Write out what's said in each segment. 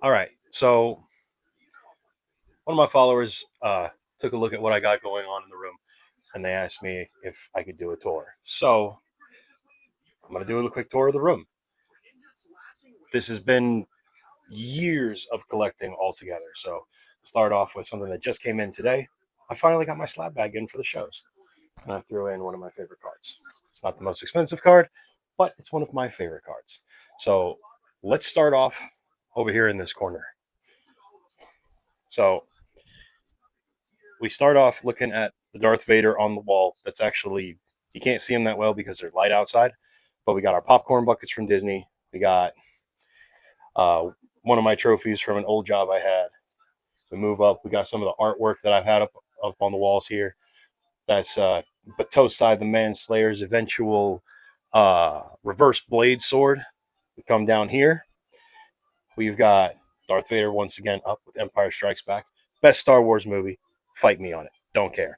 All right. So one of my followers took a look at what I got going on in the room, and they asked me if I could do a tour. So I'm going to do a quick tour of the room. This has been years of collecting altogether. So start off with something that just came in today. I finally got my slab bag in for the shows, and I threw in one of my favorite cards. It's not the most expensive card, but it's one of my favorite cards. So let's start off over here in this corner. So we start off looking at the Darth Vader on the wall. That's actually, you can't see him that well because there's light outside, but we got our popcorn buckets from Disney. We got uh, one of my trophies from an old job I had. We move up. We got some of the artwork that I've had up on the walls here. That's Batosai the Manslayer's eventual reverse blade sword. We come down here. We've got Darth Vader once again up with Empire Strikes Back. Best Star Wars movie. Fight me on it. Don't care.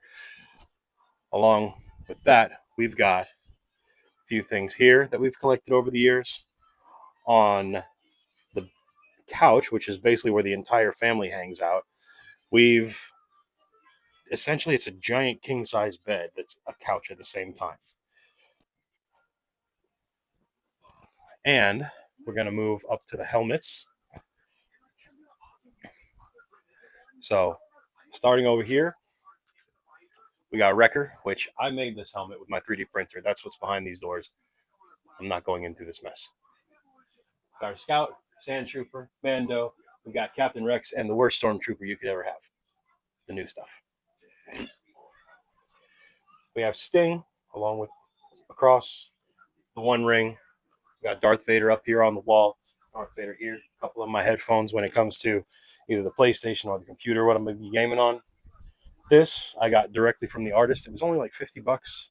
Along with that, we've got a few things here that we've collected over the years. On the couch, which is basically where the entire family hangs out, we've essentially, it's a giant king size bed that's a couch at the same time. And we're going to move up to the helmets. So starting over here, we got Wrecker, which I made this helmet with my 3D printer. That's what's behind these doors. I'm not going into this mess. Got our Scout, Sand Trooper, Mando. We got Captain Rex and the worst Stormtrooper you could ever have. The new stuff. We have Sting along with across the One Ring. We got Darth Vader up here on the wall. Darth Vader here. A couple of my headphones when it comes to either the PlayStation or the computer, what I'm going to be gaming on. This I got directly from the artist. It was only like $50.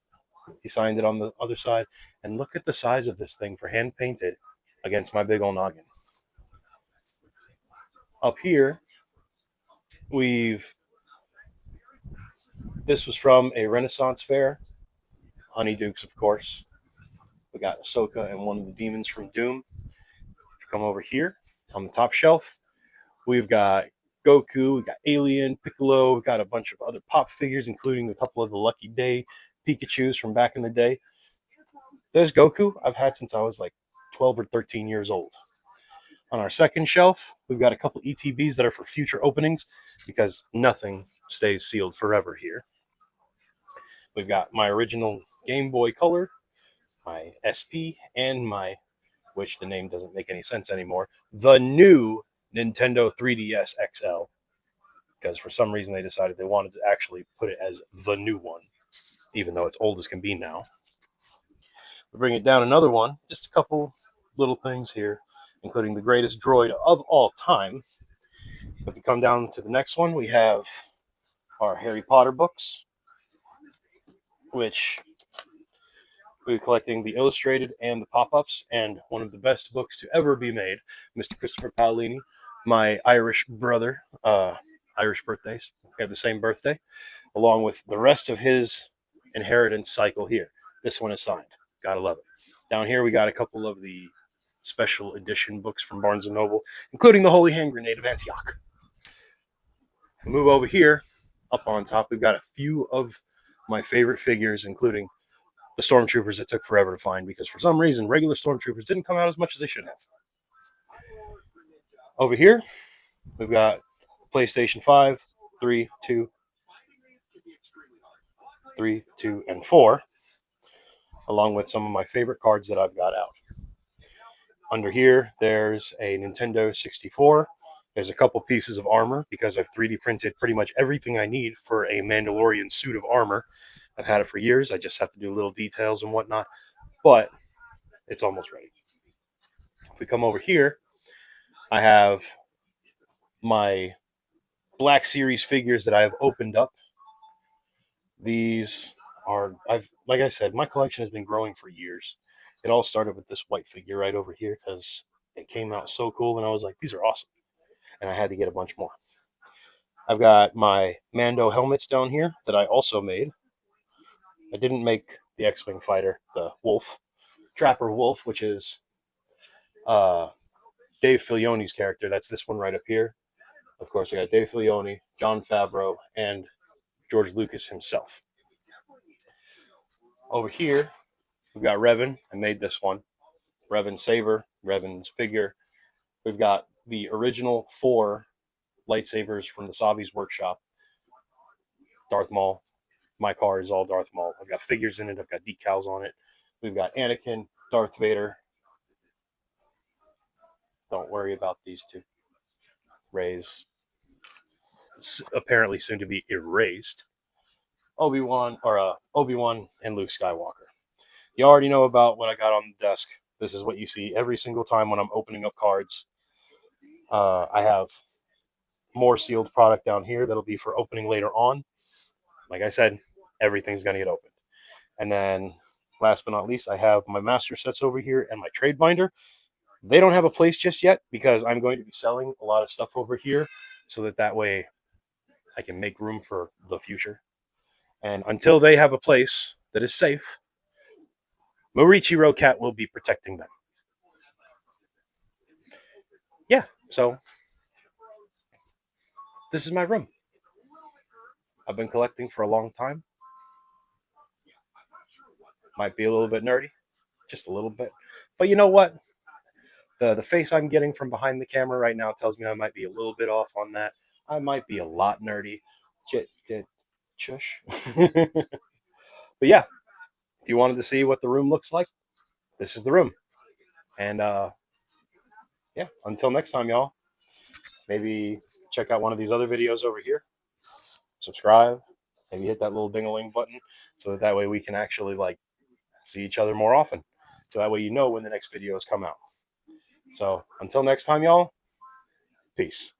He signed it on the other side. And look at the size of this thing for hand painted against my big old noggin. Up here, we've this was from a Renaissance fair. Honeydukes, of course. We got Ahsoka and one of the demons from Doom. If you come over here on the top shelf, we've got Goku, we got Alien, Piccolo, we got a bunch of other pop figures, including a couple of the Lucky Day Pikachus from back in the day. There's Goku I've had since I was like 12 or 13 years old. On our second shelf, we've got a couple ETBs that are for future openings because nothing stays sealed forever here. We've got my original Game Boy Color, my SP, and my, which the name doesn't make any sense anymore, the new Nintendo 3DS XL, because for some reason they decided they wanted to actually put it as the new one, even though it's old as can be now. We bring it down another one, just a couple little things here, including the greatest droid of all time. If we come down to the next one, we have our Harry Potter books, which we're collecting the illustrated and the pop-ups, and one of the best books to ever be made, Mr. Christopher Paolini, my Irish brother, Irish birthdays. We have the same birthday, along with the rest of his inheritance cycle here. This one is signed. Gotta love it. Down here, we got a couple of the special edition books from Barnes & Noble, including the Holy Hand Grenade of Antioch. We move over here, up on top, we've got a few of my favorite figures, including the Stormtroopers that took forever to find because for some reason regular Stormtroopers didn't come out as much as they should have. Over here, we've got PlayStation 5, 3, 2, 3, 2, and 4, along with some of my favorite cards that I've got out. Under here, there's a Nintendo 64. There's a couple pieces of armor because I've 3D printed pretty much everything I need for a Mandalorian suit of armor. I've had it for years. I just have to do little details and whatnot, but it's almost ready. If we come over here, I have my Black Series figures that I have opened up. These are, like I said, my collection has been growing for years. It all started with this white figure right over here because it came out so cool, and I was like, these are awesome. And I had to get a bunch more. I've got my Mando helmets down here that I also made. I didn't make the X-Wing fighter, the Wolf, Trapper Wolf, which is Dave Filoni's character. That's this one right up here. Of course, I got Dave Filoni, Jon Favreau, and George Lucas himself. Over here, we've got Revan. I made this one. Revan's saber, Revan's figure. We've got the original 4 lightsabers from the Savi's workshop. Darth Maul. My car is all Darth Maul. I've got figures in it. I've got decals on it. We've got Anakin, Darth Vader. Don't worry about these two. Rey's apparently soon to be erased. Obi-Wan and Luke Skywalker. You already know about what I got on the desk. This is what you see every single time when I'm opening up cards. I have more sealed product down here that'll be for opening later on. Like I said, everything's going to get opened. And then last but not least, I have my master sets over here and my trade binder. They don't have a place just yet because I'm going to be selling a lot of stuff over here so that way I can make room for the future. And until they have a place that is safe, Morichiro Cat will be protecting them. Yeah, so this is my room. I've been collecting for a long time. Might be a little bit nerdy, just a little bit. But you know what? The face I'm getting from behind the camera right now tells me I might be a little bit off on that. I might be a lot nerdy. Shush. But yeah, if you wanted to see what the room looks like, this is the room. And yeah, until next time, y'all. Maybe check out one of these other videos over here. Subscribe. Maybe hit that little ding-a-ling button so that way we can actually see each other more often. So that way you know when the next videos come out. So until next time, y'all, peace.